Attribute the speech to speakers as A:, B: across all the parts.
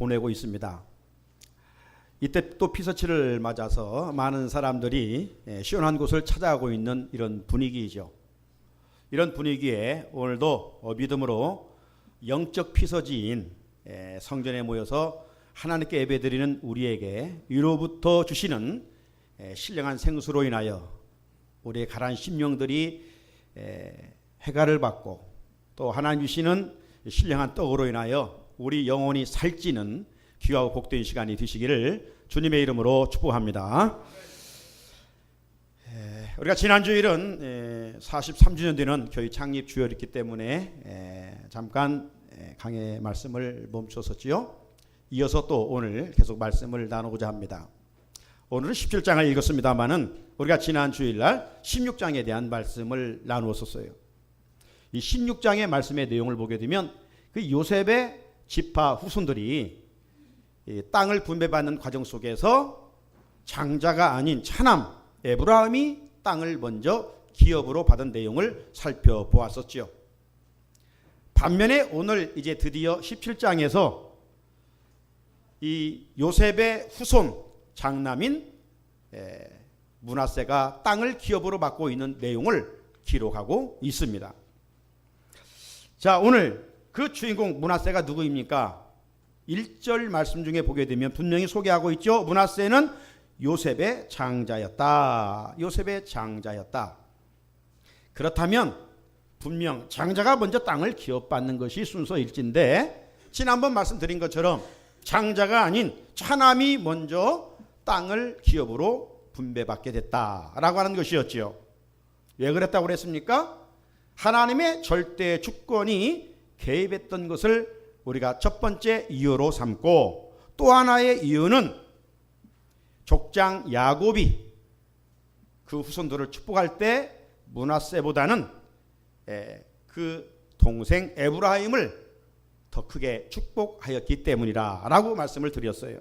A: 보내고 있습니다. 이때 또 피서치를 맞아서 많은 사람들이 시원한 곳을 찾아가고 있는 이런 분위기이죠. 이런 분위기에 오늘도 믿음으로 영적 피서지인 성전에 모여서 하나님께 예배드리는 우리에게 위로부터 주시는 신령한 생수로 인하여 우리의 가라앉은 심령들이 해가를 받고 또 하나님 주시는 신령한 떡으로 인하여 우리 영혼이 살찌는 귀하고 복된 시간이 되시기를 주님의 이름으로 축복합니다. 우리가 지난 주일은 43주년 되는 교회 창립 주일이기 때문에 잠깐 강의 말씀을 멈췄었지요. 이어서 또 오늘 계속 말씀을 나누고자 합니다. 오늘은 17장을 읽었습니다마는 우리가 지난 주일날 16장에 대한 말씀을 나누었었어요. 이 16장의 말씀의 내용을 보게 되면 그 요셉의 지파 후손들이 이 땅을 분배받는 과정 속에서 장자가 아닌 차남 에브라임이 땅을 먼저 기업으로 받은 내용을 살펴보았었죠. 반면에 오늘 이제 드디어 17장에서 이 요셉의 후손 장남인 므낫세가 땅을 기업으로 받고 있는 내용을 기록하고 있습니다. 자, 오늘 그 주인공 므낫세가 누구입니까? 1절 말씀 중에 보게 되면 분명히 소개하고 있죠. 므낫세는 요셉의 장자였다. 요셉의 장자였다. 그렇다면 분명 장자가 먼저 땅을 기업받는 것이 순서일진데 지난번 말씀드린 것처럼 장자가 아닌 차남이 먼저 땅을 기업으로 분배받게 됐다라고 하는 것이었지요. 왜 그랬다고 그랬습니까? 하나님의 절대 주권이 개입했던 것을 우리가 첫 번째 이유로 삼고 또 하나의 이유는 족장 야곱이 그 후손들을 축복할 때 므낫세보다는 그 동생 에브라임을 더 크게 축복하였기 때문이라고 말씀을 드렸어요.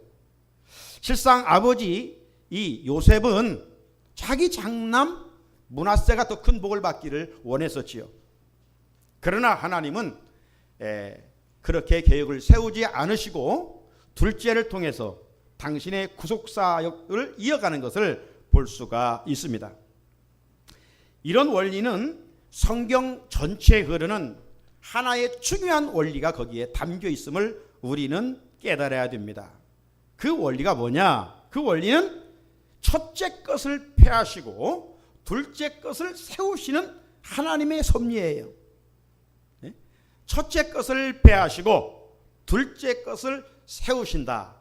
A: 실상 아버지 이 요셉은 자기 장남 므낫세가 더 큰 복을 받기를 원했었지요. 그러나 하나님은 그렇게 계획을 세우지 않으시고 둘째를 통해서 당신의 구속사역을 이어가는 것을 볼 수가 있습니다. 이런 원리는 성경 전체에 흐르는 하나의 중요한 원리가 거기에 담겨 있음을 우리는 깨달아야 됩니다. 그 원리가 뭐냐? 그 원리는 첫째 것을 폐하시고 둘째 것을 세우시는 하나님의 섭리예요. 첫째 것을 폐하시고 둘째 것을 세우신다.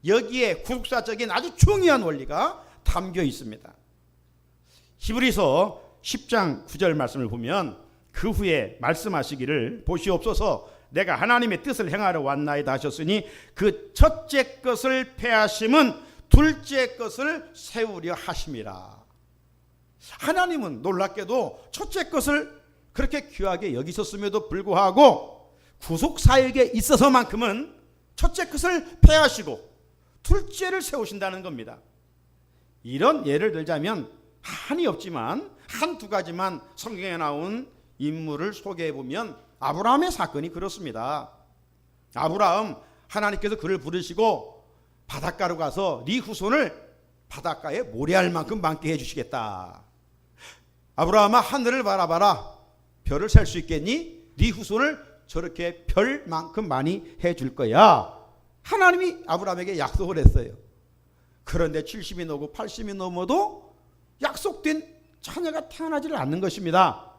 A: 여기에 구속사적인 아주 중요한 원리가 담겨 있습니다. 히브리서 10장 9절 말씀을 보면 그 후에 말씀하시기를 보시옵소서 내가 하나님의 뜻을 행하러 왔나이다 하셨으니 그 첫째 것을 폐하심은 둘째 것을 세우려 하심이라. 하나님은 놀랍게도 첫째 것을 그렇게 귀하게 여기셨음에도 불구하고 구속사역에 있어서만큼은 첫째 것을 폐하시고 둘째를 세우신다는 겁니다. 이런 예를 들자면 한이 없지만 한두 가지만 성경에 나온 인물을 소개해 보면 아브라함의 사건이 그렇습니다. 아브라함 하나님께서 그를 부르시고 바닷가로 가서 네 후손을 바닷가에 모래알 만큼 많게 해주시겠다. 아브라함아 하늘을 바라봐라. 별을 셀 수 있겠니? 네 후손을 저렇게 별만큼 많이 해줄 거야. 하나님이 아브라함에게 약속을 했어요. 그런데 70이 넘고 80이 넘어도 약속된 자녀가 태어나지를 않는 것입니다.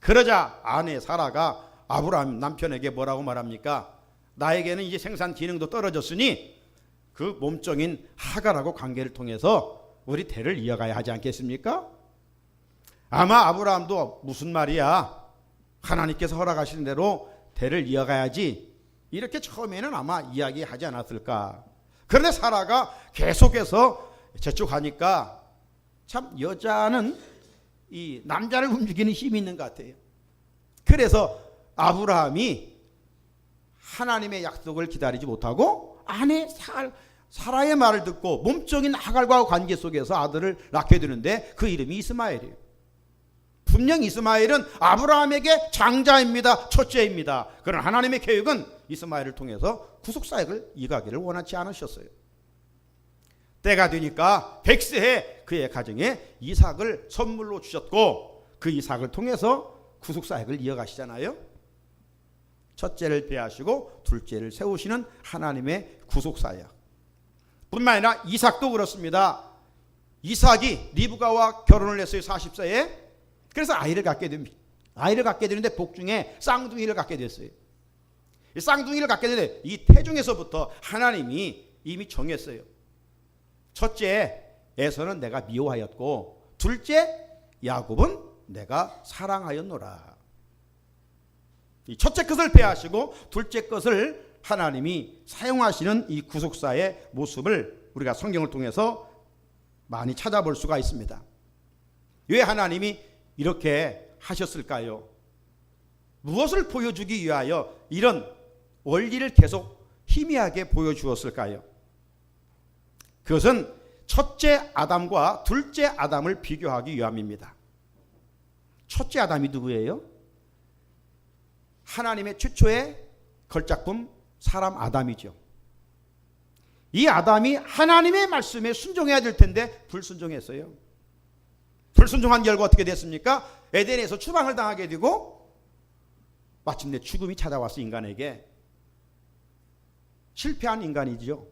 A: 그러자 아내 사라가 아브라함 남편에게 뭐라고 말합니까? 나에게는 이제 생산 기능도 떨어졌으니 그 몸종인 하갈하고 관계를 통해서 우리 대를 이어가야 하지 않겠습니까? 아마 아브라함도 무슨 말이야? 하나님께서 허락하시는 대로 대를 이어가야지. 이렇게 처음에는 아마 이야기하지 않았을까. 그런데 사라가 계속해서 재촉하니까 참 여자는 이 남자를 움직이는 힘이 있는 것 같아요. 그래서 아브라함이 하나님의 약속을 기다리지 못하고 아내 사라의 말을 듣고 몸종인 하갈과 관계 속에서 아들을 낳게 되는데 그 이름이 이스마엘이에요. 분명 이스마엘은 아브라함에게 장자입니다. 첫째입니다. 그러나 하나님의 계획은 이스마엘을 통해서 구속사역을 이어가기를 원하지 않으셨어요. 때가 되니까 100세에 그의 가정에 이삭을 선물로 주셨고 그 이삭을 통해서 구속사역을 이어가시잖아요. 첫째를 배하시고 둘째를 세우시는 하나님의 구속사역. 뿐만 아니라 이삭도 그렇습니다. 이삭이 리브가와 결혼을 했어요. 40세에. 그래서 아이를 갖게 됩니다. 아이를 갖게 되는데 복중에 쌍둥이를 갖게 됐어요. 이 쌍둥이를 갖게 되는데 이 태중에서부터 하나님이 이미 정했어요. 첫째 에서는 내가 미워하였고 둘째 야곱은 내가 사랑하였노라. 이 첫째 것을 배하시고 둘째 것을 하나님이 사용하시는 이 구속사의 모습을 우리가 성경을 통해서 많이 찾아볼 수가 있습니다. 왜 하나님이 이렇게 하셨을까요? 무엇을 보여주기 위하여 이런 원리를 계속 희미하게 보여주었을까요? 그것은 첫째 아담과 둘째 아담을 비교하기 위함입니다. 첫째 아담이 누구예요? 하나님의 최초의 걸작품 사람 아담이죠. 이 아담이 하나님의 말씀에 순종해야 될 텐데 불순종했어요. 불순종한 결과 어떻게 됐습니까? 에덴에서 추방을 당하게 되고 마침내 죽음이 찾아와서 인간에게 실패한 인간이죠.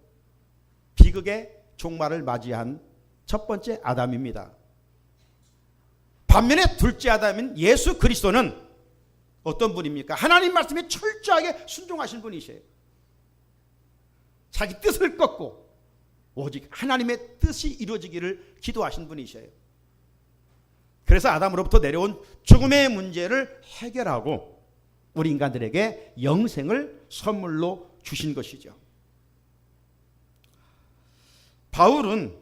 A: 비극의 종말을 맞이한 첫 번째 아담입니다. 반면에 둘째 아담인 예수 그리스도는 어떤 분입니까? 하나님 말씀에 철저하게 순종하신 분이세요. 자기 뜻을 꺾고 오직 하나님의 뜻이 이루어지기를 기도하신 분이셔요. 그래서 아담으로부터 내려온 죽음의 문제를 해결하고 우리 인간들에게 영생을 선물로 주신 것이죠. 바울은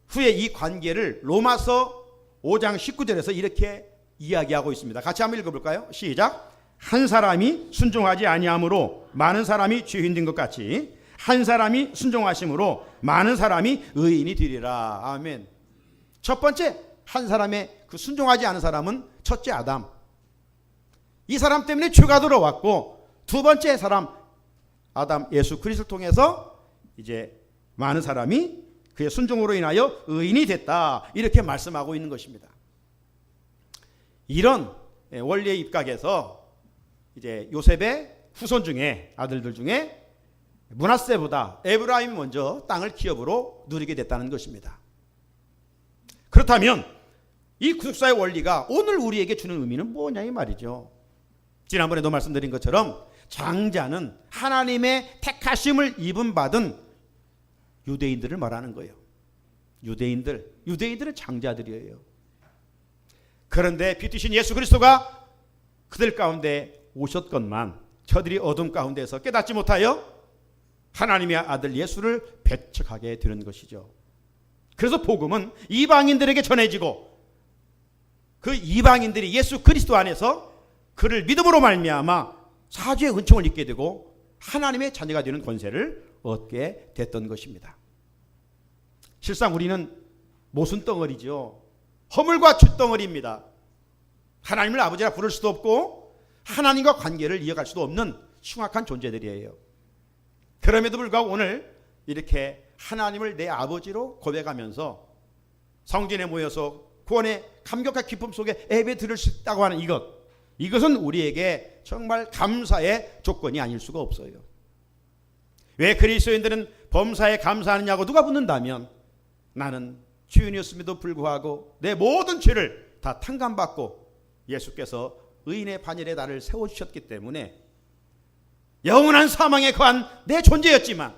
A: 후에 이 관계를 로마서 5장 19절에서 이렇게 이야기하고 있습니다. 같이 한번 읽어볼까요? 시작. 한 사람이 순종하지 아니함으로 많은 사람이 죄 힘든 것 같이 한 사람이 순종하심으로 많은 사람이 의인이 되리라. 아멘. 첫 번째 한 사람의 그 순종하지 않은 사람은 첫째 아담. 이 사람 때문에 죄가 들어왔고 두 번째 사람 아담 예수 그리스도를 통해서 이제 많은 사람이 그의 순종으로 인하여 의인이 됐다. 이렇게 말씀하고 있는 것입니다. 이런 원리의 입각에서 이제 요셉의 후손 중에 아들들 중에 므낫세보다 에브라임이 먼저 땅을 기업으로 누리게 됐다는 것입니다. 그렇다면 이 구속사의 원리가 오늘 우리에게 주는 의미는 뭐냐 이 말이죠. 지난번에도 말씀드린 것처럼 장자는 하나님의 택하심을 입은 받은 유대인들을 말하는 거예요. 유대인들은 장자들이에요. 그런데 빛이신 예수 그리스도가 그들 가운데 오셨건만 저들이 어둠 가운데서 깨닫지 못하여 하나님의 아들 예수를 배척하게 되는 것이죠. 그래서 복음은 이방인들에게 전해지고 그 이방인들이 예수 그리스도 안에서 그를 믿음으로 말미암아 사죄의 은총을 입게 되고 하나님의 자녀가 되는 권세를 얻게 됐던 것입니다. 실상 우리는 모순덩어리죠. 허물과 쇳덩어리입니다. 하나님을 아버지라 부를 수도 없고 하나님과 관계를 이어갈 수도 없는 흉악한 존재들이에요. 그럼에도 불구하고 오늘 이렇게 하나님을 내 아버지로 고백하면서 성전에 모여서 구원의 감격과 기쁨 속에 예배 드릴 수 있다고 하는 이것은 우리에게 정말 감사의 조건이 아닐 수가 없어요. 왜 그리스도인들은 범사에 감사하느냐고 누가 묻는다면 나는 죄인이었음에도 불구하고 내 모든 죄를 다 탕감받고 예수께서 의인의 반열에 나를 세워주셨기 때문에 영원한 사망에 거한 내 존재였지만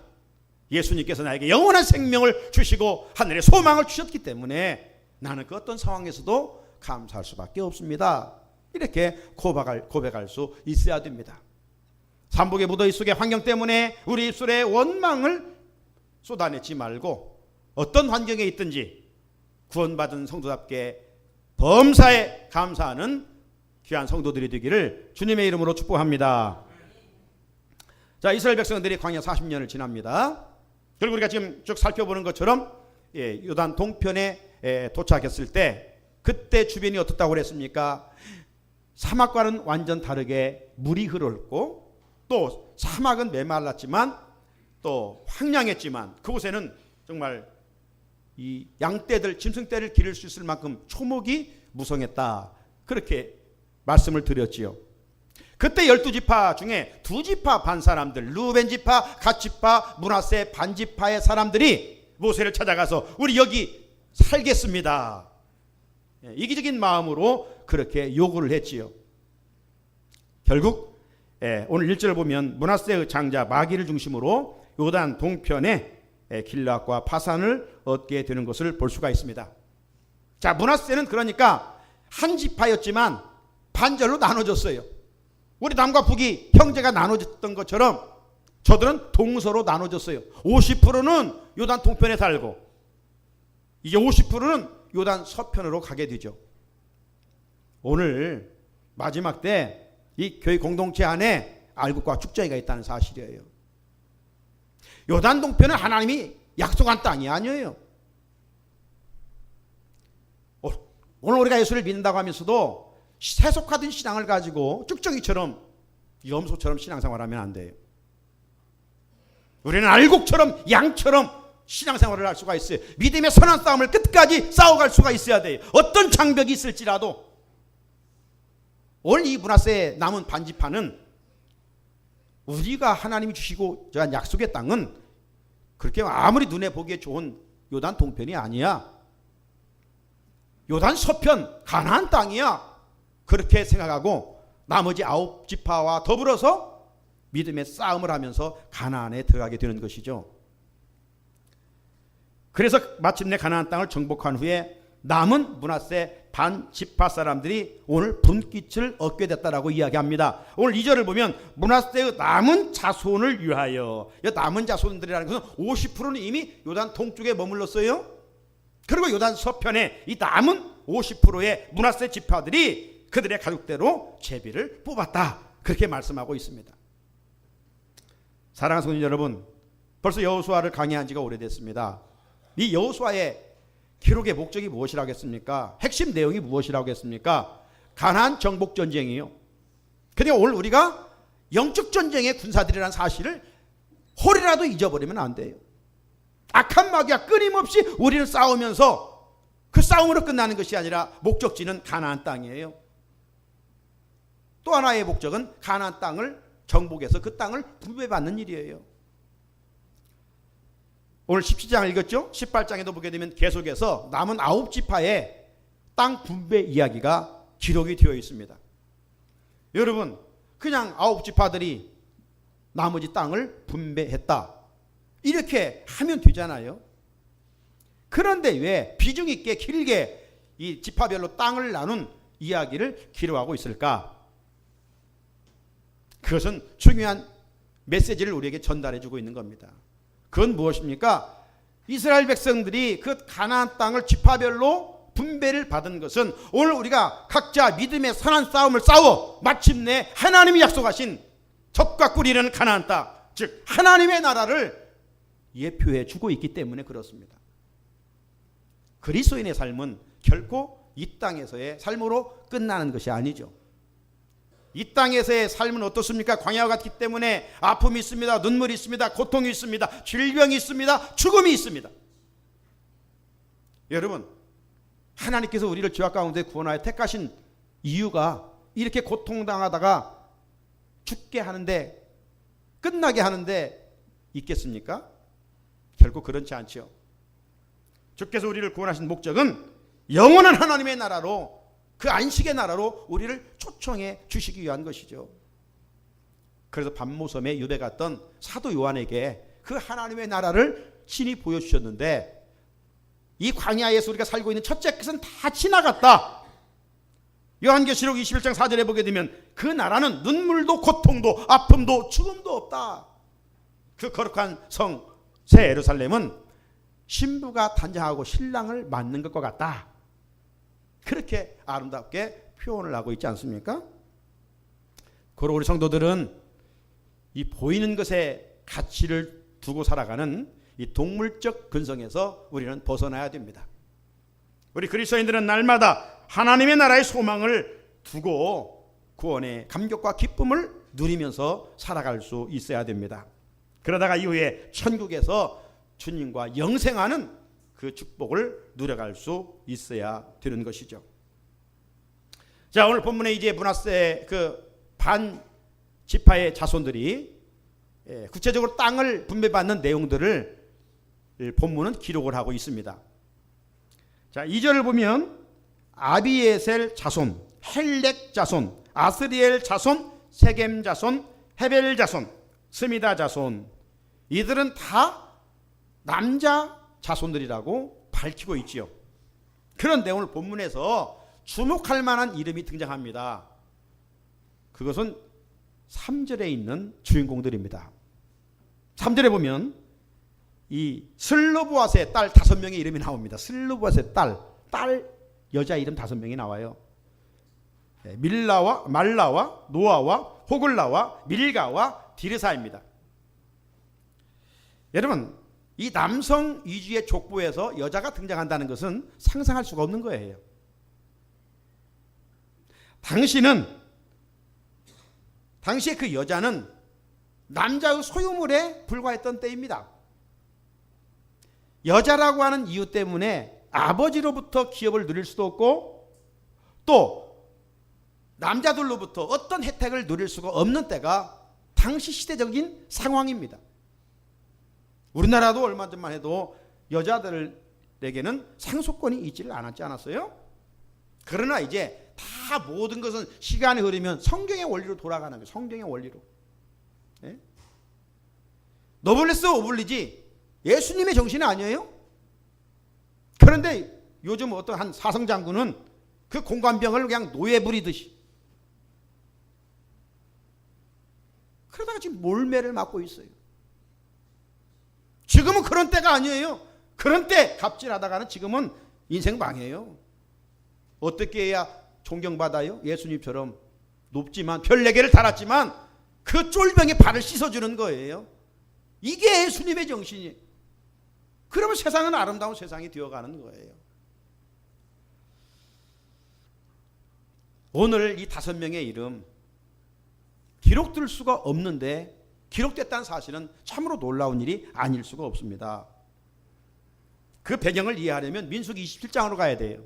A: 예수님께서 나에게 영원한 생명을 주시고 하늘의 소망을 주셨기 때문에 나는 그 어떤 상황에서도 감사할 수밖에 없습니다. 이렇게 고백할 수 있어야 됩니다. 삼복의 무더위 속의 환경 때문에 우리 입술에 원망을 쏟아내지 말고 어떤 환경에 있든지 구원받은 성도답게 범사에 감사하는 귀한 성도들이 되기를 주님의 이름으로 축복합니다. 자, 이스라엘 백성들이 광야 40년을 지납니다. 그리고 우리가 지금 쭉 살펴보는 것처럼 요단 동편에 도착했을 때 그때 주변이 어떻다고 그랬습니까? 사막과는 완전 다르게 물이 흐르고 또 사막은 메말랐지만 또 황량했지만 그곳에는 정말 이 양떼들, 짐승떼를 기를 수 있을 만큼 초목이 무성했다. 그렇게 말씀을 드렸지요. 그때 12지파 중에 2지파 반 사람들, 르우벤 지파, 갓 지파, 므낫세 반 지파의 사람들이 모세를 찾아가서 우리 여기 살겠습니다. 이기적인 마음으로 그렇게 요구를 했지요. 결국 오늘 1절을 보면 므낫세의 장자 마기를 중심으로 요단 동편에 길앗과 바산을 얻게 되는 것을 볼 수가 있습니다. 자, 므낫세는 그러니까 한 지파였지만 반절로 나눠졌어요. 우리 남과 북이 형제가 나눠졌던 것처럼 저들은 동서로 나눠졌어요. 50%는 요단 동편에 살고 이제 50%는 요단 서편으로 가게 되죠. 오늘 마지막 때 이 교회 공동체 안에 알곡과 축제가 있다는 사실이에요. 요단 동편은 하나님이 약속한 땅이 아니에요. 오늘 우리가 예수를 믿는다고 하면서도 세속화된 신앙을 가지고 쭉정이처럼 염소처럼 신앙생활하면 안 돼요. 우리는 알곡처럼 양처럼 신앙생활을 할 수가 있어요. 믿음의 선한 싸움을 끝까지 싸워갈 수가 있어야 돼요. 어떤 장벽이 있을지라도. 오늘 이 므낫세의 남은 반지파는 우리가 하나님이 주시고 저한 약속의 땅은 그렇게 아무리 눈에 보기에 좋은 요단 동편이 아니야. 요단 서편 가나안 땅이야. 그렇게 생각하고 나머지 9지파와 더불어서 믿음의 싸움을 하면서 가나안에 들어가게 되는 것이죠. 그래서 마침내 가나안 땅을 정복한 후에 남은 므낫세 반 지파 사람들이 오늘 분깃을 얻게 됐다라고 이야기합니다. 오늘 2절을 보면 므낫세의 남은 자손을 위하여, 남은 자손들이라는 것은 50%는 이미 요단 동쪽에 머물렀어요. 그리고 요단 서편에 이 남은 50%의 므낫세 지파들이 그들의 가족대로 제비를 뽑았다. 그렇게 말씀하고 있습니다. 사랑하는 성도 여러분, 벌써 여호수아를 강의한 지가 오래됐습니다. 이 여호수아의 기록의 목적이 무엇이라고 했습니까? 핵심 내용이 무엇이라고 했습니까? 가나안 정복 전쟁이에요. 그러니까 오늘 우리가 영적 전쟁의 군사들이라는 사실을 홀이라도 잊어버리면 안 돼요. 악한 마귀와 끊임없이 우리는 싸우면서 그 싸움으로 끝나는 것이 아니라 목적지는 가나안 땅이에요. 또 하나의 목적은 가나안 땅을 정복해서 그 땅을 분배받는 일이에요. 오늘 17장을 읽었죠? 18장에도 보게 되면 계속해서 남은 9지파의 땅 분배 이야기가 기록이 되어 있습니다. 여러분, 그냥 9지파들이 나머지 땅을 분배했다. 이렇게 하면 되잖아요. 그런데 왜 비중 있게 길게 이 지파별로 땅을 나눈 이야기를 기록하고 있을까? 그것은 중요한 메시지를 우리에게 전달해 주고 있는 겁니다. 그건 무엇입니까? 이스라엘 백성들이 그 가나안 땅을 지파별로 분배를 받은 것은 오늘 우리가 각자 믿음의 선한 싸움을 싸워 마침내 하나님이 약속하신 젖과 꿀이 흐르는 가나안 땅, 즉 하나님의 나라를 예표해 주고 있기 때문에 그렇습니다. 그리스도인의 삶은 결코 이 땅에서의 삶으로 끝나는 것이 아니죠. 이 땅에서의 삶은 어떻습니까? 광야와 같기 때문에 아픔이 있습니다. 눈물이 있습니다. 고통이 있습니다. 질병이 있습니다. 죽음이 있습니다. 여러분, 하나님께서 우리를 죄악 가운데 구원하여 택하신 이유가 이렇게 고통당하다가 죽게 하는데, 끝나게 하는데 있겠습니까? 결코 그렇지 않죠. 주께서 우리를 구원하신 목적은 영원한 하나님의 나라로, 그 안식의 나라로 우리를 초청해 주시기 위한 것이죠. 그래서 밤모섬에 유대 갔던 사도 요한에게 그 하나님의 나라를 신이 보여주셨는데, 이 광야에서 우리가 살고 있는 첫째 것은 다 지나갔다. 요한계시록 21장 4절에 보게 되면 그 나라는 눈물도 고통도 아픔도 죽음도 없다. 그 거룩한 성 새 예루살렘은 신부가 단장하고 신랑을 맞는 것과 같다. 그렇게 아름답게 표현을 하고 있지 않습니까? 그리고 우리 성도들은 이 보이는 것에 가치를 두고 살아가는 이 동물적 근성에서 우리는 벗어나야 됩니다. 우리 그리스도인들은 날마다 하나님의 나라의 소망을 두고 구원의 감격과 기쁨을 누리면서 살아갈 수 있어야 됩니다. 그러다가 이후에 천국에서 주님과 영생하는 그 축복을 누려갈 수 있어야 되는 것이죠. 자, 오늘 본문에 이제 므낫세 그 반 지파의 자손들이 구체적으로 땅을 분배받는 내용들을 본문은 기록을 하고 있습니다. 자, 2절을 보면 아비에셀 자손, 헬렉 자손, 아스리엘 자손, 세겜 자손, 헤벨 자손, 스미다 자손, 이들은 다 남자 자손들이라고 밝히고 있지요. 그런데 오늘 본문에서 주목할 만한 이름이 등장합니다. 그것은 3절에 있는 주인공들입니다. 3절에 보면 이 슬로보앗의 딸 5명의 이름이 나옵니다. 슬로보앗의 딸 여자 이름 5명이 나와요. 밀라와 말라와 노아와 호글라와 밀가와 디르사입니다. 여러분, 이 남성 위주의 족보에서 여자가 등장한다는 것은 상상할 수가 없는 거예요. 당시에 그 여자는 남자의 소유물에 불과했던 때입니다. 여자라고 하는 이유 때문에 아버지로부터 기업을 누릴 수도 없고 또 남자들로부터 어떤 혜택을 누릴 수가 없는 때가 당시 시대적인 상황입니다. 우리나라도 얼마 전만 해도 여자들에게는 상속권이 있지를 않았지 않았어요? 그러나 이제 다 모든 것은 시간이 흐르면 성경의 원리로 돌아가는 거예요. 성경의 원리로. 네? 노블레스 오블리지 예수님의 정신이 아니에요? 그런데 요즘 어떤 한 사성장군은 그 공관병을 그냥 노예 부리듯이 그러다가 지금 몰매를 맞고 있어요. 지금은 그런 때가 아니에요. 그런 때 갑질하다가는 지금은 인생 망해요. 어떻게 해야 존경받아요? 예수님처럼 높지만 별 4개를 달았지만 그 쫄병에 발을 씻어주는 거예요. 이게 예수님의 정신이에요. 그러면 세상은 아름다운 세상이 되어가는 거예요. 오늘 이 5명의 이름 기록될 수가 없는데 기록됐다는 사실은 참으로 놀라운 일이 아닐 수가 없습니다. 그 배경을 이해하려면 민수기 27장으로 가야 돼요.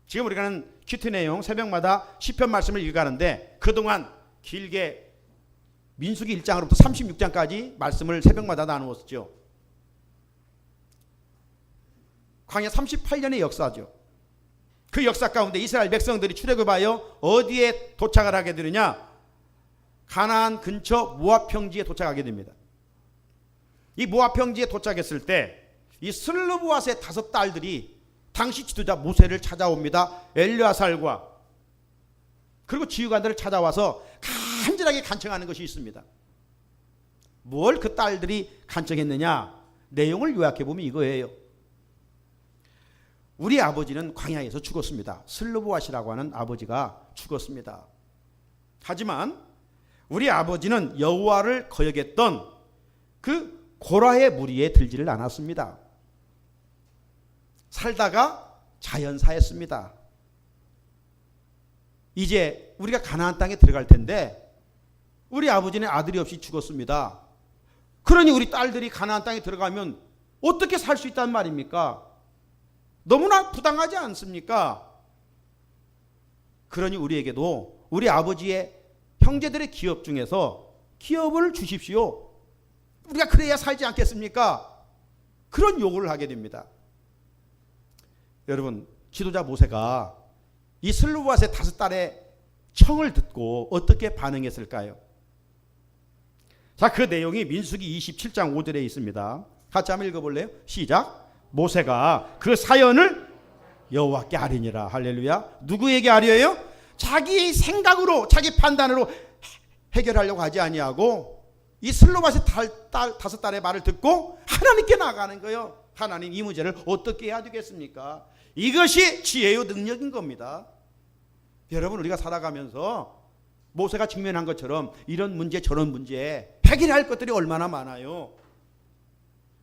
A: 지금 우리가 하는 큐티 내용 새벽마다 시편 말씀을 읽어가는데 그동안 길게 민수기 1장으로부터 36장까지 말씀을 새벽마다 나누었죠. 광야 38년의 역사죠. 그 역사 가운데 이스라엘 백성들이 출애굽하여 어디에 도착을 하게 되느냐? 가나안 근처 모압 평지에 도착하게 됩니다. 이 모압 평지에 도착했을 때 이 슬르보앗의 5 딸들이 당시 지도자 모세를 찾아옵니다. 엘르아살과 그리고 지휘관들을 찾아와서 간절하게 간청하는 것이 있습니다. 뭘 그 딸들이 간청했느냐? 내용을 요약해 보면 이거예요. 우리 아버지는 광야에서 죽었습니다. 슬르보앗이라고 하는 아버지가 죽었습니다. 하지만 우리 아버지는 여호와를 거역했던 그 고라의 무리에 들지를 않았습니다. 살다가 자연사했습니다. 이제 우리가 가나안 땅에 들어갈 텐데 우리 아버지는 아들이 없이 죽었습니다. 그러니 우리 딸들이 가나안 땅에 들어가면 어떻게 살 수 있단 말입니까? 너무나 부당하지 않습니까? 그러니 우리에게도 우리 아버지의 형제들의 기업 중에서 기업을 주십시오. 우리가 그래야 살지 않겠습니까? 그런 요구를 하게 됩니다. 여러분, 지도자 모세가 이 슬르보앗의 5 딸의 청을 듣고 어떻게 반응했을까요? 자, 그 내용이 민수기 27장 5절에 있습니다. 같이 한번 읽어볼래요? 시작. 모세가 그 사연을 여호와께 아뢰니라. 할렐루야. 누구에게 아뢰어요? 자기 생각으로 자기 판단으로 해결하려고 하지 아니하고 이 슬로바스의 5 딸의 말을 듣고 하나님께 나아가는 거예요. 하나님, 이 문제를 어떻게 해야 되겠습니까? 이것이 지혜요 능력인 겁니다. 여러분, 우리가 살아가면서 모세가 직면한 것처럼 이런 문제 저런 문제 해결할 것들이 얼마나 많아요.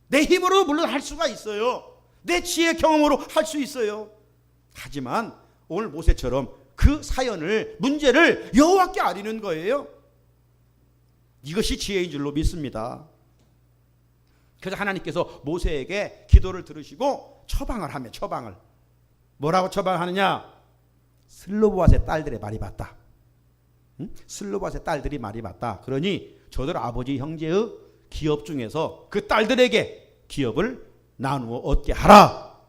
A: 내 힘으로 물론 할 수가 있어요. 내 지혜 경험으로 할 수 있어요. 하지만 오늘 모세처럼 그 사연을 문제를 여호와께 아뢰는 거예요. 이것이 지혜인 줄로 믿습니다. 그래서 하나님께서 모세에게 기도를 들으시고 처방을 하며 처방을 뭐라고 처방하느냐? 슬로보앗의 딸들의 말이 맞다. 응? 슬로보앗의 딸들이 말이 맞다. 그러니 저들 아버지 형제의 기업 중에서 그 딸들에게 기업을 나누어 얻게 하라.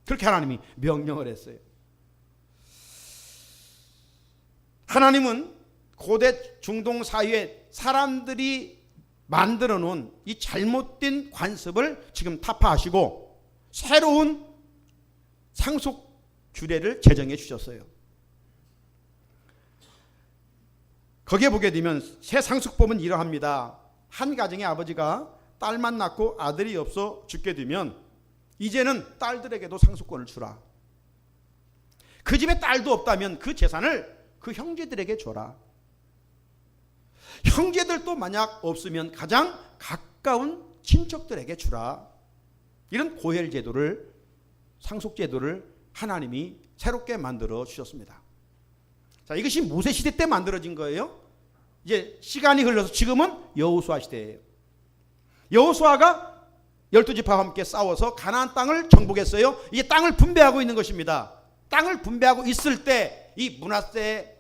A: 그렇게 하나님이 명령을 했어요. 하나님은 고대 중동 사이에 사람들이 만들어 놓은 이 잘못된 관습을 지금 타파하시고 새로운 상속 규례를 제정해 주셨어요. 거기에 보게 되면 새 상속법은 이러합니다. 한 가정의 아버지가 딸만 낳고 아들이 없어 죽게 되면 이제는 딸들에게도 상속권을 주라. 그 집에 딸도 없다면 그 재산을 그 형제들에게 줘라. 형제들도 만약 없으면 가장 가까운 친척들에게 주라. 이런 고혈 제도를, 상속 제도를 하나님이 새롭게 만들어 주셨습니다. 자, 이것이 모세 시대 때 만들어진 거예요. 이제 시간이 흘러서 지금은 여호수아 시대예요. 여호수아가 12지파와 함께 싸워서 가나안 땅을 정복했어요. 이제 땅을 분배하고 있는 것입니다. 땅을 분배하고 있을 때 이 므낫세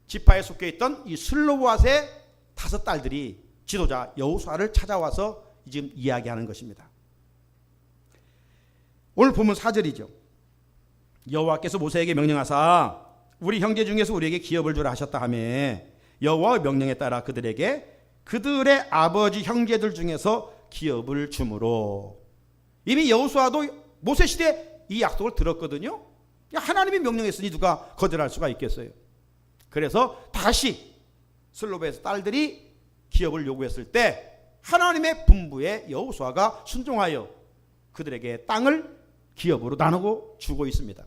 A: 지파에 속해 있던 이 슬로보앗의 5 딸들이 지도자 여호수아를 찾아와서 지금 이야기하는 것입니다. 오늘 본문 4절이죠. 여호와께서 모세에게 명령하사 우리 형제 중에서 우리에게 기업을 주라 하셨다 하며 여호와의 명령에 따라 그들에게 그들의 아버지 형제들 중에서 기업을 주므로. 이미 여호수아도 모세 시대 이 약속을 들었거든요. 하나님이 명령했으니 누가 거절할 수가 있겠어요. 그래서 다시 슬로보앗의 딸들이 기업을 요구했을 때 하나님의 분부에 여호수아가 순종하여 그들에게 땅을 기업으로 나누고 주고 있습니다.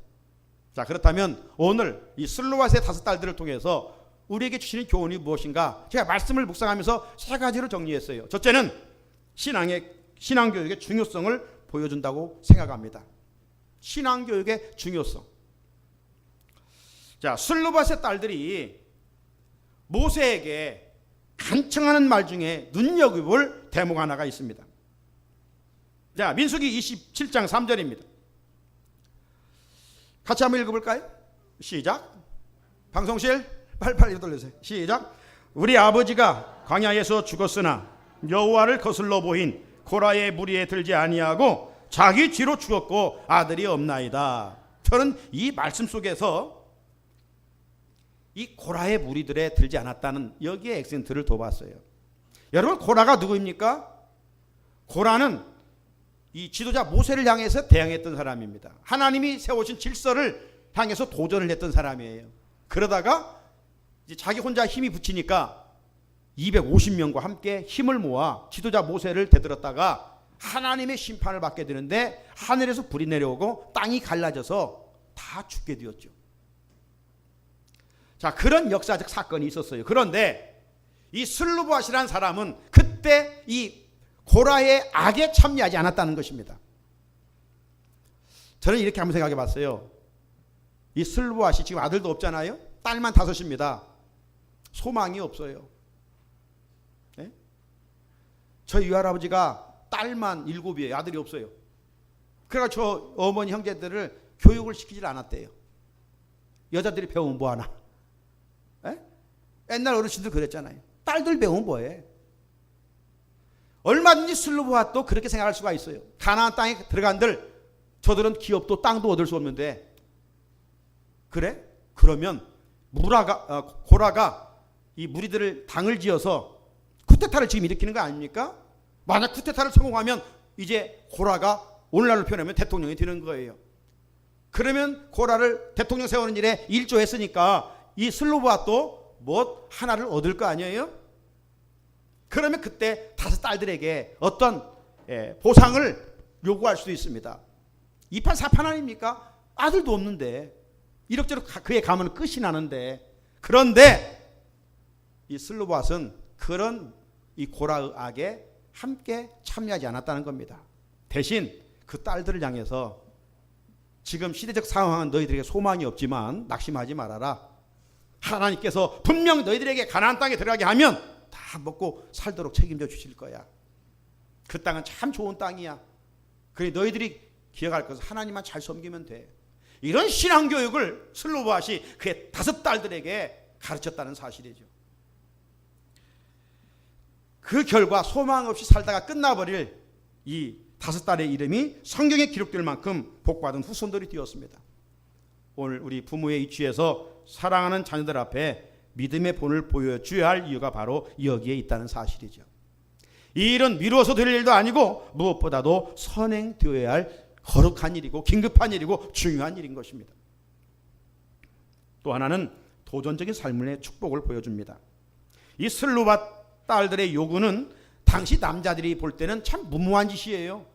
A: 자, 그렇다면 오늘 이 슬로보앗의 5 딸들을 통해서 우리에게 주시는 교훈이 무엇인가? 제가 말씀을 묵상하면서 3가지로 정리했어요. 첫째는 신앙교육의 중요성을 보여준다고 생각합니다. 신앙교육의 중요성. 자, 슬로보앗의 딸들이 모세에게 간청하는 말 중에 눈여겨볼 대목 하나가 있습니다. 자, 민수기 27장 3절입니다. 같이 한번 읽어볼까요? 시작. 방송실 빨리빨리 돌려주세요. 시작. 우리 아버지가 광야에서 죽었으나 여호와를 거슬러 보인 고라의 무리에 들지 아니하고 자기 뒤로 죽었고 아들이 없나이다. 저는 이 말씀 속에서 이 고라의 무리들에 들지 않았다는 여기에 액센트를 둬봤어요. 여러분, 고라가 누구입니까? 고라는 이 지도자 모세를 향해서 대항했던 사람입니다. 하나님이 세우신 질서를 향해서 도전을 했던 사람이에요. 그러다가 이제 자기 혼자 힘이 붙이니까 250명과 함께 힘을 모아 지도자 모세를 대들었다가 하나님의 심판을 받게 되는데 하늘에서 불이 내려오고 땅이 갈라져서 다 죽게 되었죠. 자, 그런 역사적 사건이 있었어요. 그런데 이 슬로보앗이라는 사람은 그때 이 고라의 악에 참여하지 않았다는 것입니다. 저는 이렇게 한번 생각해 봤어요. 이 슬로보앗이 지금 아들도 없잖아요. 딸만 5입니다. 소망이 없어요. 네? 저희 유할아버지가 딸만 7이에요. 아들이 없어요. 그래서 저 어머니 형제들을 교육을 시키질 않았대요. 여자들이 배우면 뭐하나. 네? 옛날 어르신들 그랬잖아요. 딸들 배우면 뭐해. 얼마든지 슬로보앗도 그렇게 생각할 수가 있어요. 가나안 땅에 들어간들 저들은 기업도 땅도 얻을 수 없는데, 그래? 그러면 고라가 이 무리들을 당을 지어서 쿠데타를 지금 일으키는 거 아닙니까? 만약 쿠데타를 성공하면 이제 고라가 오늘날로 표현하면 대통령이 되는 거예요. 그러면 고라를 대통령 세우는 일에 일조했으니까 이 슬로보앗도 뭐 하나를 얻을 거 아니에요? 그러면 그때 5 딸들에게 어떤 보상을 요구할 수도 있습니다. 2판 4판 아닙니까? 아들도 없는데 이럭저럭 그의 가면 끝이 나는데, 그런데 이 슬로보앗은 그런 이 고라의 악에 함께 참여하지 않았다는 겁니다. 대신 그 딸들을 향해서 지금 시대적 상황은 너희들에게 소망이 없지만 낙심하지 말아라. 하나님께서 분명 너희들에게 가나안 땅에 들어가게 하면 다 다 먹고 살도록 책임져 주실 거야. 그 땅은 참 좋은 땅이야. 그래 너희들이 기억할 것은 하나님만 잘 섬기면 돼. 이런 신앙교육을 슬로바앗이 그의 5 딸들에게 가르쳤다는 사실이죠. 그 결과 소망 없이 살다가 끝나버릴 이 5 딸의 이름이 성경에 기록될 만큼 복받은 후손들이 되었습니다. 오늘 우리 부모의 이치에서 사랑하는 자녀들 앞에 믿음의 본을 보여줘야 할 이유가 바로 여기에 있다는 사실이죠. 이 일은 미루어서 될 일도 아니고 무엇보다도 선행되어야 할 거룩한 일이고 긴급한 일이고 중요한 일인 것입니다. 또 하나는 도전적인 삶의 축복을 보여줍니다. 이 슬로바앗 딸들의 요구는 당시 남자들이 볼 때는 참 무모한 짓이에요.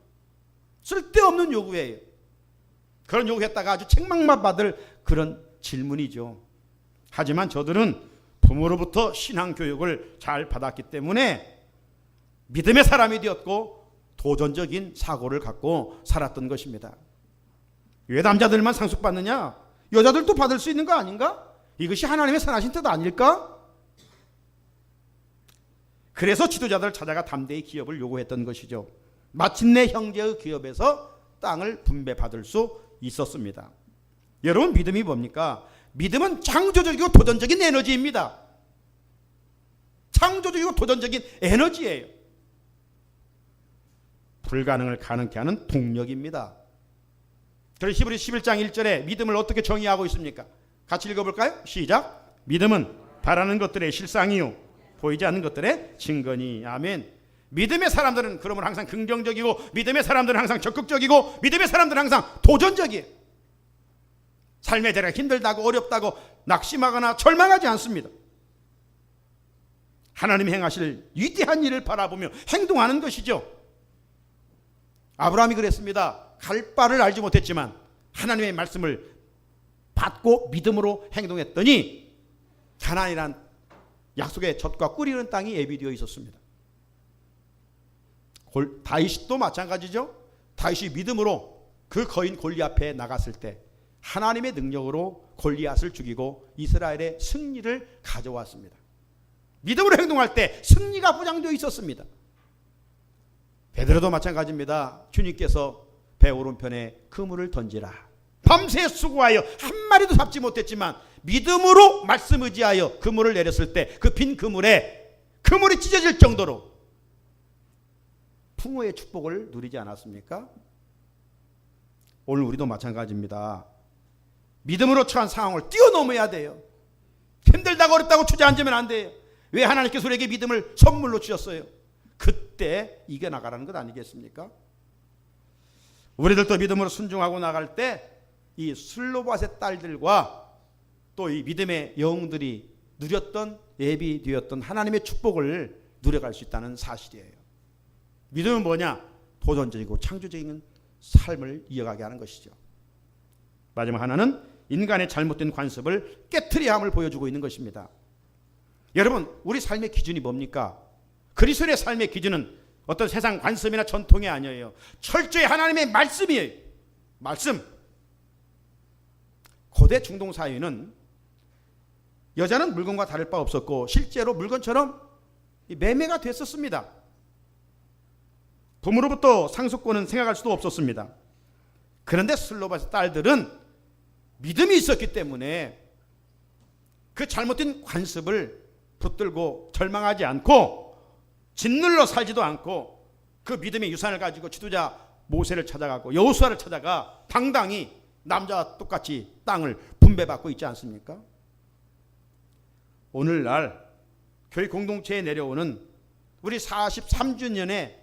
A: 쓸데없는 요구예요. 그런 요구했다가 아주 책망만 받을 그런 질문이죠. 하지만 저들은 부모로부터 신앙교육을 잘 받았기 때문에 믿음의 사람이 되었고 도전적인 사고를 갖고 살았던 것입니다. 왜 남자들만 상속받느냐? 여자들도 받을 수 있는 거 아닌가? 이것이 하나님의 선하신 뜻 아닐까? 그래서 지도자들을 찾아가 담대히 기업을 요구했던 것이죠. 마침내 형제의 기업에서 땅을 분배받을 수 있었습니다. 여러분, 믿음이 뭡니까? 믿음은 창조적이고 도전적인 에너지입니다. 창조적이고 도전적인 에너지예요. 불가능을 가능케 하는 동력입니다. 그래서 히브리 11장 1절에 믿음을 어떻게 정의하고 있습니까? 같이 읽어볼까요? 시작. 믿음은 바라는 것들의 실상이요 보이지 않는 것들의 증거니. 아멘. 믿음의 사람들은 그러면 항상 긍정적이고, 믿음의 사람들은 항상 적극적이고, 믿음의 사람들은 항상 도전적이에요. 삶의 자리가 힘들다고 어렵다고 낙심하거나 절망하지 않습니다. 하나님이 행하실 위대한 일을 바라보며 행동하는 것이죠. 아브라함이 그랬습니다. 갈 바를 알지 못했지만 하나님의 말씀을 받고 믿음으로 행동했더니 가나안이란 약속의 젖과 꿀이 흐르는 땅이 예비되어 있었습니다. 다윗도 마찬가지죠. 다윗이 믿음으로 그 거인 골리앗 앞에 나갔을 때 하나님의 능력으로 골리앗을 죽이고 이스라엘의 승리를 가져왔습니다. 믿음으로 행동할 때 승리가 보장되어 있었습니다. 베드로도 마찬가지입니다. 주님께서 배 오른편에 그물을 던지라. 밤새 수고하여 한 마리도 잡지 못했지만 믿음으로 말씀 의지하여 그물을 내렸을 때 그 빈 그물에 그물이 찢어질 정도로 풍요의 축복을 누리지 않았습니까? 오늘 우리도 마찬가지입니다. 믿음으로 처한 상황을 뛰어넘어야 돼요. 힘들다고 어렵다고 주저앉으면 안 돼요. 왜 하나님께서 우리에게 믿음을 선물로 주셨어요? 그때 이겨나가라는 것 아니겠습니까? 우리들도 믿음으로 순종하고 나갈 때 이 슬로바앗의 딸들과 또 이 믿음의 영웅들이 누렸던 예비되었던 하나님의 축복을 누려갈 수 있다는 사실이에요. 믿음은 뭐냐? 도전적이고 창조적인 삶을 이어가게 하는 것이죠. 마지막 하나는 인간의 잘못된 관습을 깨트려야 함을 보여주고 있는 것입니다. 여러분, 우리 삶의 기준이 뭡니까? 그리스도의 삶의 기준은 어떤 세상 관습이나 전통이 아니에요. 철저히 하나님의 말씀이에요. 말씀. 고대 중동 사회는 여자는 물건과 다를 바 없었고 실제로 물건처럼 매매가 됐었습니다. 부모로부터 상속권은 생각할 수도 없었습니다. 그런데 슬로바앗 딸들은 믿음이 있었기 때문에 그 잘못된 관습을 붙들고 절망하지 않고 짓눌러 살지도 않고 그 믿음의 유산을 가지고 지도자 모세를 찾아가고 여호수아를 찾아가 당당히 남자와 똑같이 땅을 분배받고 있지 않습니까? 오늘날 교회 공동체에 내려오는 우리 43주년에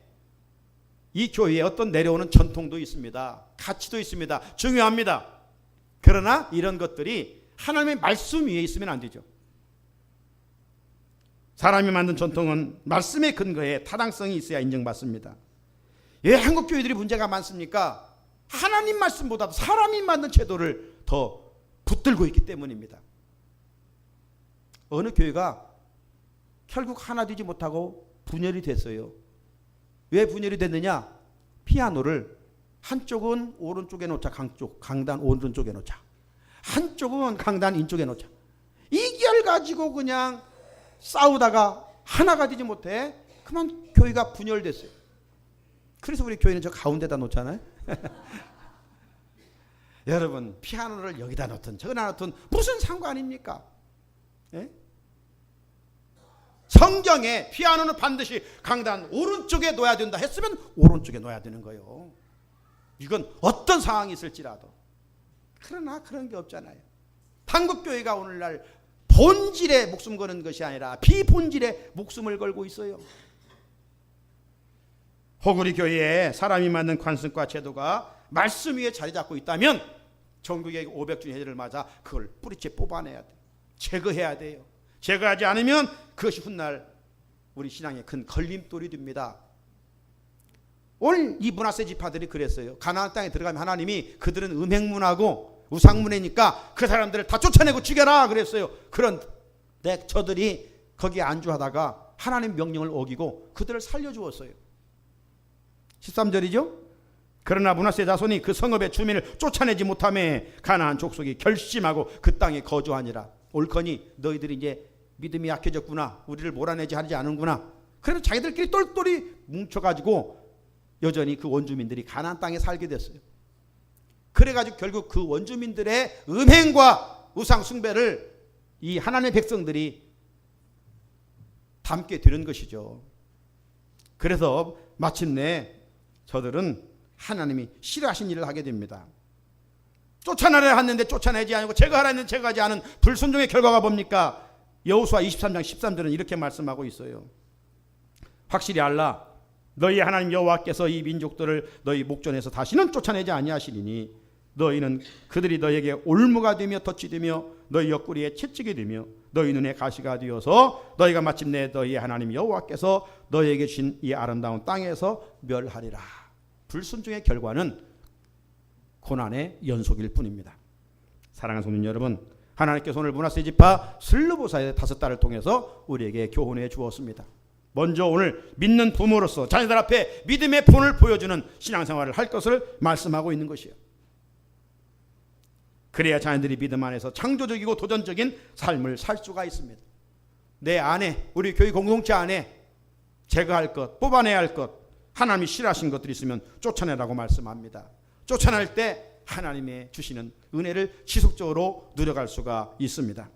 A: 이 교회에 어떤 내려오는 전통도 있습니다. 가치도 있습니다. 중요합니다. 그러나 이런 것들이 하나님의 말씀 위에 있으면 안 되죠. 사람이 만든 전통은 말씀의 근거에 타당성이 있어야 인정받습니다. 왜 한국 교회들이 문제가 많습니까? 하나님 말씀보다도 사람이 만든 제도를 더 붙들고 있기 때문입니다. 어느 교회가 결국 하나 되지 못하고 분열이 됐어요. 왜 분열이 됐느냐? 피아노를 한쪽은 오른쪽에 놓자, 강단 오른쪽에 놓자. 한쪽은 강단 인쪽에 놓자. 이 결 가지고 그냥 싸우다가 하나가 되지 못해 그만 교회가 분열됐어요. 그래서 우리 교회는 저 가운데다 놓잖아요. 여러분, 피아노를 여기다 놓든 저기다 놓든 무슨 상관입니까? 예? 성경에 피아노는 반드시 강단 오른쪽에 놓아야 된다 했으면 오른쪽에 놓아야 되는 거예요. 이건 어떤 상황이 있을지라도. 그러나 그런 게 없잖아요. 한국교회가 오늘날 본질에 목숨 거는 것이 아니라 비본질에 목숨을 걸고 있어요. 혹 우리 교회에 사람이 만든 관습과 제도가 말씀 위에 자리 잡고 있다면 전국의 500주년 해제를 맞아 그걸 뿌리째 뽑아내야 돼요. 제거해야 돼요. 제거하지 않으면 그것이 훗날 우리 신앙에 큰 걸림돌이 됩니다. 오늘 이 문화세 지파들이 그랬어요. 가나안 땅에 들어가면 하나님이 그들은 음행문화고 우상문화니까 그 사람들을 다 쫓아내고 죽여라 그랬어요. 그런데 저들이 거기에 안주하다가 하나님 명령을 어기고 그들을 살려주었어요. 13절이죠. 그러나 므낫세 자손이 그 성읍의 주민을 쫓아내지 못하매 가나안 족속이 결심하고 그 땅에 거주하니라. 옳거니 너희들이 이제 믿음이 약해졌구나, 우리를 몰아내지 하지 않은구나. 그래서 자기들끼리 똘똘이 뭉쳐가지고 여전히 그 원주민들이 가나안 땅에 살게 됐어요. 그래가지고 결국 그 원주민들의 음행과 우상 숭배를 이 하나님의 백성들이 담게 되는 것이죠. 그래서 마침내 저들은 하나님이 싫어하신 일을 하게 됩니다. 쫓아내려 했는데 쫓아내지 않고 제거하라 했는데 제거하지 않은 불순종의 결과가 뭡니까? 여호수아 23장 13절은 이렇게 말씀하고 있어요. 확실히 알라. 너희 하나님 여호와께서 이 민족들을 너희 목전에서 다시는 쫓아내지 아니하시리니 너희는 그들이 너희에게 올무가 되며 덫이 되며 너희 옆구리에 채찍이 되며 너희 눈에 가시가 되어서 너희가 마침내 너희 하나님 여호와께서 너희에게 주신 이 아름다운 땅에서 멸하리라. 불순종의 결과는 고난의 연속일 뿐입니다. 사랑하는 성도 여러분, 하나님께서 오늘 므낫세 지파 슬르보사의 5딸을 통해서 우리에게 교훈해 주었습니다. 먼저 오늘 믿는 부모로서 자녀들 앞에 믿음의 본을 보여주는 신앙생활을 할 것을 말씀하고 있는 것이에요. 그래야 자녀들이 믿음 안에서 창조적이고 도전적인 삶을 살 수가 있습니다. 내 안에, 우리 교회 공동체 안에 제거할 것, 뽑아내야 할 것, 하나님이 싫어하신 것들이 있으면 쫓아내라고 말씀합니다. 쫓아낼 때 하나님의 주시는 은혜를 지속적으로 누려갈 수가 있습니다.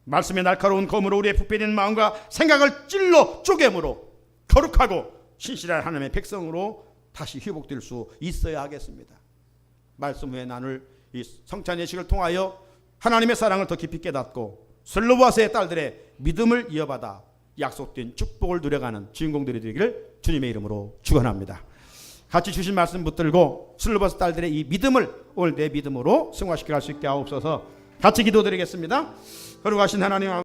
A: 말씀의 날카로운 검으로 우리의 부패된 마음과 생각을 찔러 쪼개므로 거룩하고 신실한 하나님의 백성으로 다시 회복될 수 있어야 하겠습니다. 말씀 후에 나눌 이 성찬 예식을 통하여 하나님의 사랑을 더 깊이 깨닫고 슬로바스의 딸들의 믿음을 이어받아 약속된 축복을 누려가는 주인공들이 되기를 주님의 이름으로 축원합니다. 같이 주신 말씀 붙들고 슬로바스 딸들의 이 믿음을 오늘 내 믿음으로 승화시켜 갈 수 있게 하옵소서. 같이 기도드리겠습니다. 거룩하신 하나님